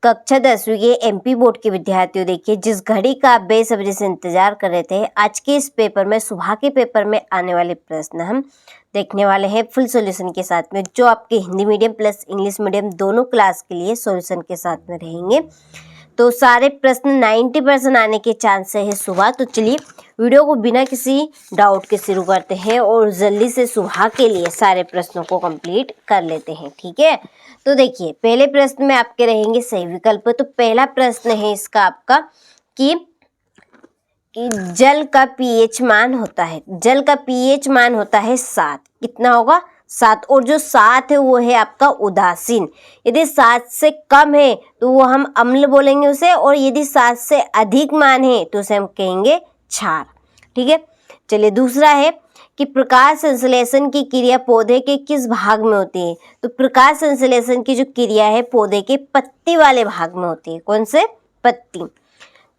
कक्षा 10वीं के एमपी बोर्ड के विद्यार्थियों, देखिए जिस घड़ी का आप बेसब्री से इंतजार कर रहे थे, आज के इस पेपर में, सुबह के पेपर में आने वाले प्रश्न हम देखने वाले हैं फुल सॉल्यूशन के साथ में, जो आपके Hindi medium plus English medium दोनों क्लास के लिए सॉल्यूशन के साथ में रहेंगे। तो सारे प्रश्न 90% आने के चांस है सुबह। तो चलिए वीडियो को बिना किसी डाउट के शुरू करते हैं और जल्दी से सुबह के लिए सारे प्रश्नों को कंप्लीट कर लेते हैं, ठीक है। तो देखिए पहले प्रश्न में आपके रहेंगे सही विकल्प। तो पहला प्रश्न है इसका आपका कि जल का पीएच मान होता है, जल का पीएच मान होता है 7। कितना होगा? 7। और जो 7 है वो है आपका उदासीन। यदि 7 से कम है तो वो हम अम्ल बोलेंगे उसे, और यदि 7 से अधिक मान है तो उसे हम कहेंगे क्षार, ठीक है। चलिए दूसरा है कि प्रकाश संश्लेषण की क्रिया पौधे के किस भाग में होती है? तो प्रकाश संश्लेषण की जो क्रिया है पौधे के पत्ती वाले भाग में होती है। कौन से? पत्ती।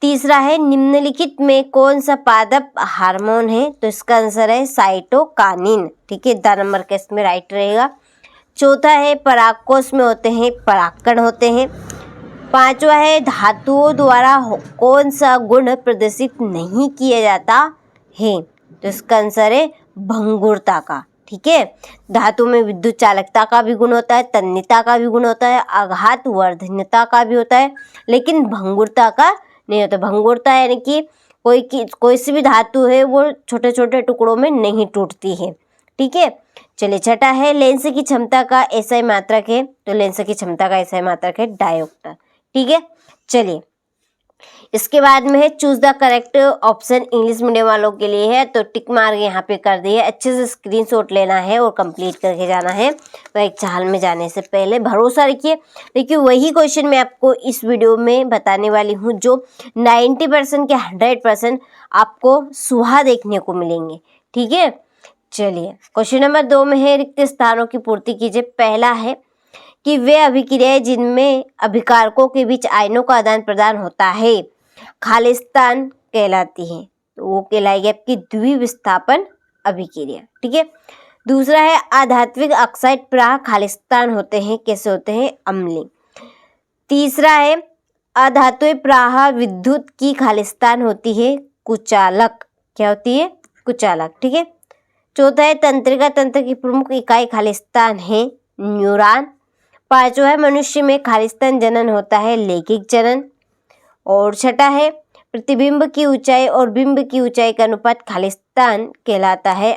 तीसरा है निम्नलिखित में कौन सा पादप हार्मोन है? तो इसका आंसर है साइटोकानिन, ठीक है। द नंबर का इसमें राइट रहेगा। चौथा है परागकोश में होते हैं परागकण होते हैं। पांचवा है धातुओं द्वारा कौन सा गुण प्रदर्शित नहीं किया जाता है? तो इसका आंसर है भंगुरता का, ठीक है। धातु में विद्युत चालकता का भी गुण होता है, तन्यता का भी गुण होता है, आघात वर्धनता का भी होता है, लेकिन भंगुरता का नहीं होता। भंगुरता यानी कि कोई सी भी धातु है वो छोटे छोटे टुकड़ों में नहीं टूटती है, ठीक है। चलिए छठा है लेंस की क्षमता का एसआई मात्रक है। तो लेंस की क्षमता का एसआई मात्रक है डायोप्टर, ठीक है। चलिए इसके बाद में है choose the correct option English medium वालों के लिए है। तो टिक मार्क यहाँ पे कर दिए। अच्छे से स्क्रीनशॉट लेना है और कंप्लीट करके जाना है परीक्षा हॉल में जाने से पहले। भरोसा रखिए, देखिए वही क्वेश्चन मैं आपको इस वीडियो में बताने वाली हूँ जो 90% के 100% आपको सुबह देखने को मिलेंगे, ठीक है। चलिए क्वेश्चन नंबर 2 में है रिक्त स्थानों की पूर्ति कीजिए। पहला है कि वे अभिक्रियाएं जिनमें अभिकारकों के बीच आयनों का आदान प्रदान होता है खालिस्तान कहलाती है। तो वो कहलाएगी आपकी द्विविस्थापन अभिक्रिया, ठीक है। दूसरा है अधात्विक ऑक्साइड प्राह खालिस्तान होते हैं, कैसे होते हैं? अम्लीय। तीसरा है अधातुएं प्राह विद्युत की खालिस्तान होती है कुचालक, क्या होती है? कुचालक, ठीक है। चौथा है तंत्रिका तंत्र की प्रमुख इकाई खालिस्तान है न्यूरॉन। पांचवा है मनुष्य में खालिस्तान जनन होता है लैंगिक जनन। और छठा है प्रतिबिंब की ऊंचाई और बिंब की ऊंचाई का अनुपात खालिस्तान कहलाता है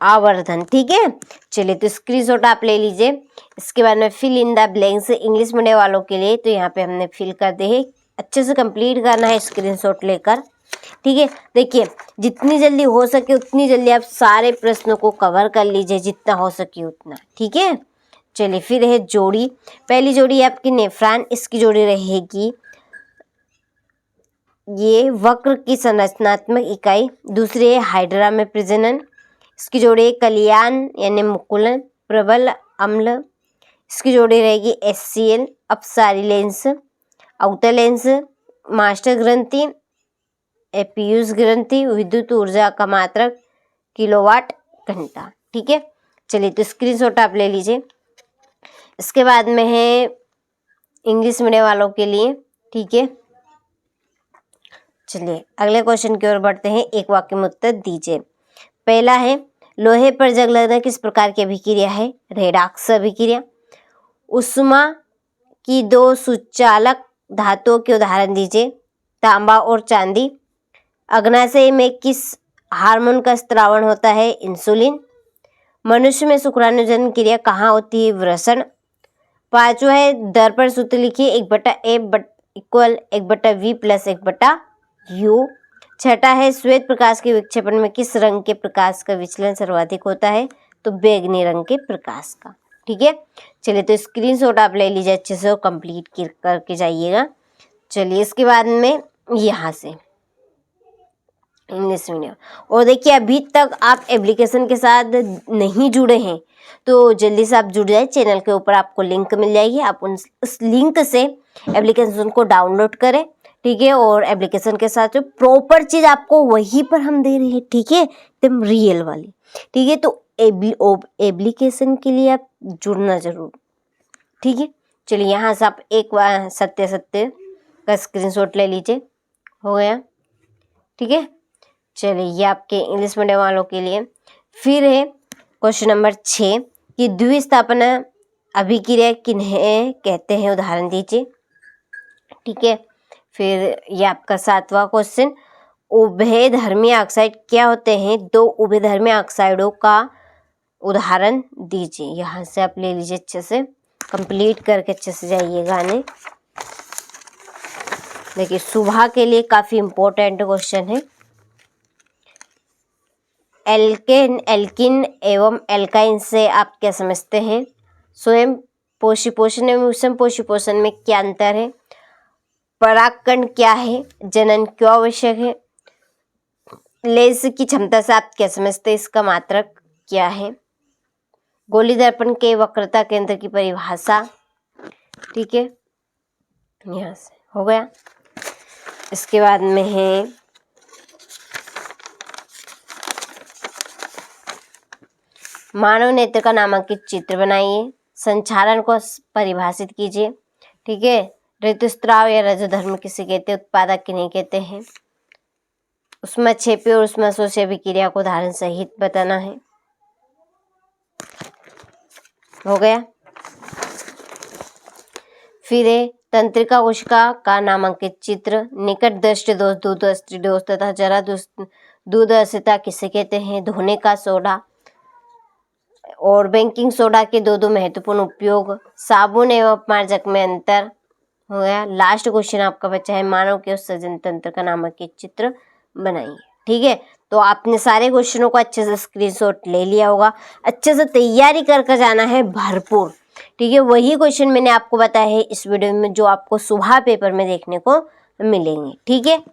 आवर्धन, ठीक है। चलिए तो स्क्रीनशॉट आप ले लीजिए। इसके बाद में fill in the blanks English medium वालों के लिए, तो यहाँ पे हमने फिल कर दे है। अच्छे से कंप्लीट करना है स्क्रीनशॉट लेकर, ठीक है। देखिए जितनी जल्दी हो सके उतनी जल्दी आप सारे प्रश्नों को कवर कर लीजिए, जितना हो सके उतना, ठीक है। चलिए फिर है जोड़ी। पहली जोड़ी आपकी नेफ्रॉन, इसकी जोड़ी रहेगी ये वक्र की संरचनात्मक इकाई। दूसरी है हाइड्रा में प्रजनन, इसकी जोड़ी है कलियान यानी मुकुलन प्रबल अम्ल। इसकी जोड़ी रहेगी HCl अपसारी लेंस, आउटर लेंस, मास्टर ग्रंथि, एपियूस ग्रंथि, विद्युत ऊर्जा का मात्रक किलोवाट घंटा, ठीक है। चलिए तो स्क्रीनशॉट आप ले लीजिए। इसके बाद में है इंग्लिश मीडियम वालों के लिए, ठीक है। चलिए अगले क्वेश्चन की ओर बढ़ते हैं। एक वाक्य में उत्तर दीजिए। पहला है लोहे पर जंग लगना किस प्रकार की अभिक्रिया है? रेडॉक्स अभिक्रिया। उष्मा की 2 सुचालक धातुओं के उदाहरण दीजिए। तांबा और चांदी। अग्नाशय में किस हार्मोन का स्त्रावण होता है? इंसुलिन। मनुष्य में शुक्राणुजनन क्रिया कहाँ होती है? वृषण। पांचवा है दर्पण सूत्र लिखिए 1/A equal 1/V plus 1/U। छठा है श्वेत प्रकाश के विक्षेपण में किस रंग के प्रकाश का विचलन सर्वाधिक होता है? तो बैंगनी रंग के प्रकाश का, ठीक है। चलिए तो स्क्रीनशॉट आप ले लीजिए अच्छे से और कंप्लीट करके जाइएगा। चलिए इसके बाद में यहाँ से इंग्लिश मीडियम। और देखिए अभी तक आप एप्लीकेशन के साथ नहीं जुड़े हैं तो जल्दी से आप जुड़ जाए। चैनल के ऊपर आपको लिंक मिल जाएगी, आप उस लिंक से एप्लीकेशन को डाउनलोड करें, ठीक है। और एप्लीकेशन के साथ जो प्रॉपर चीज़ आपको वहीं पर हम दे रहे हैं, ठीक है, एकदम रियल वाली, ठीक है। तो एप्लीकेशन के लिए आप जुड़ना जरूर, ठीक है। चलिए यहाँ से आप एक बार सत्य का स्क्रीनशॉट ले लीजिए, हो गया, ठीक है। चलिए ये आपके इंग्लिश मीडियम वालों के लिए। फिर है क्वेश्चन नंबर 6 कि द्विस्थापना अभिक्रिया किन्हें कहते हैं, उदाहरण दीजिए, ठीक है। फिर ये आपका 7वां क्वेश्चन, उभयधर्मी ऑक्साइड क्या होते हैं, 2 उभयधर्मी ऑक्साइडों का उदाहरण दीजिए। यहाँ से आप ले लीजिए, अच्छे से कंप्लीट करके अच्छे से जाइए गाने। देखिए सुबह के लिए काफी इंपॉर्टेंट क्वेश्चन है। एल्किन एवं एल्काइन से आप क्या समझते हैं, स्वयं पोषी पोषण एवं विषम पोषी पोषण में क्या अंतर है, परागकण क्या है, जनन क्यों आवश्यक है, लेंस की क्षमता से आप क्या समझते हैं, इसका मात्रक क्या है, गोली दर्पण के वक्रता केंद्र की परिभाषा, ठीक है। यहाँ से हो गया। इसके बाद में है मानव नेत्र का नामांकित चित्र बनाइए, संचालन को परिभाषित कीजिए, ठीक है। ऋतुस्राव या रजोधर्म किसे कहते हैं, उत्पादक किन्हें कहते हैं, ऊष्माक्षेपी और ऊष्माशोषी अभिक्रिया को उदाहरण सहित बताना है, हो गया। फिर है तंत्रिका कोशिका का नामांकित चित्र, निकट दृष्टि दोष, दूरदृष्टि दोष तथा जरा दूरदर्शिता किसे कहते हैं, धोने का सोडा और बेकिंग सोडा के 2 महत्वपूर्ण उपयोग, साबुन एवं अपमार्जक में अंतर, हो गया। लास्ट क्वेश्चन आपका बचा है मानव के उत्सर्जन तंत्र का नामांकित चित्र बनाइए, ठीक है। तो आपने सारे क्वेश्चनों को अच्छे से स्क्रीनशॉट ले लिया होगा, अच्छे से तैयारी करके जाना है भरपूर, ठीक है। वही क्वेश्चन मैंने आपको बताया है इस वीडियो में जो आपको सुबह पेपर में देखने को मिलेंगे, ठीक है।